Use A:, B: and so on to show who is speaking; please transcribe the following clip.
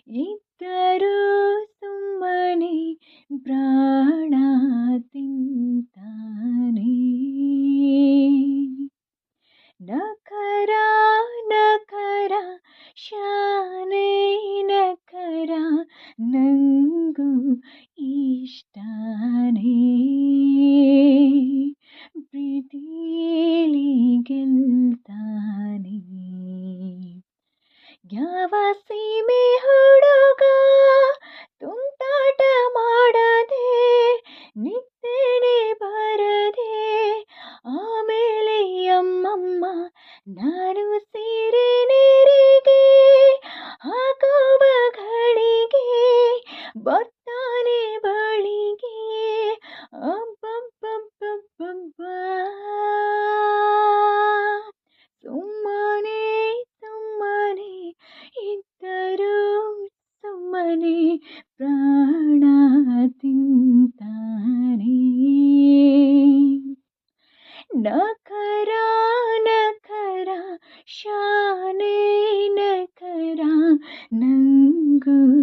A: ಇದ್ದರೂ ಸುಮ್ಮನೆ ಪ್ರಾಣ ತಿಂತಾನೆ. ನಖರ ನಖರ ಶಾನೆ ನಖರ ನಂಗೂ ಇಷ್ಟಾನೇ. ಪ್ರೀತಿಲಿ ಗೆಲ್ತಾನೆ. ಯಾವ ಸೀಮೆ ಹುಡುಗ ತುಂಟಾಟ ಮಾಡದೆ ನಿದ್ದೆನೆ ಬರದೆ ಆಮೇಲೆ ಅಮ್ಮಮ್ಮ ನಾನು ಸೀರೆ ನೆರಿಗೆ ಹಾಕುವ ಘಳಿಗೆ ಬರ್ತಾನೆ ಬಳಿಗೆ. ಅಬ್ಬಬ್ಬಬ್ಬಬ್ಬಬ್ಬ ಸುಮ್ಮನೆ ಸುಮ್ಮನೆ ಇದ್ದರೂ ಸುಮ್ಮನೆ ಪ್ರಾಣ ತಿಂತಾನೆ. ನಖರ ನಖರ ಶಾನೆ ನಖರ ನಂಗೂ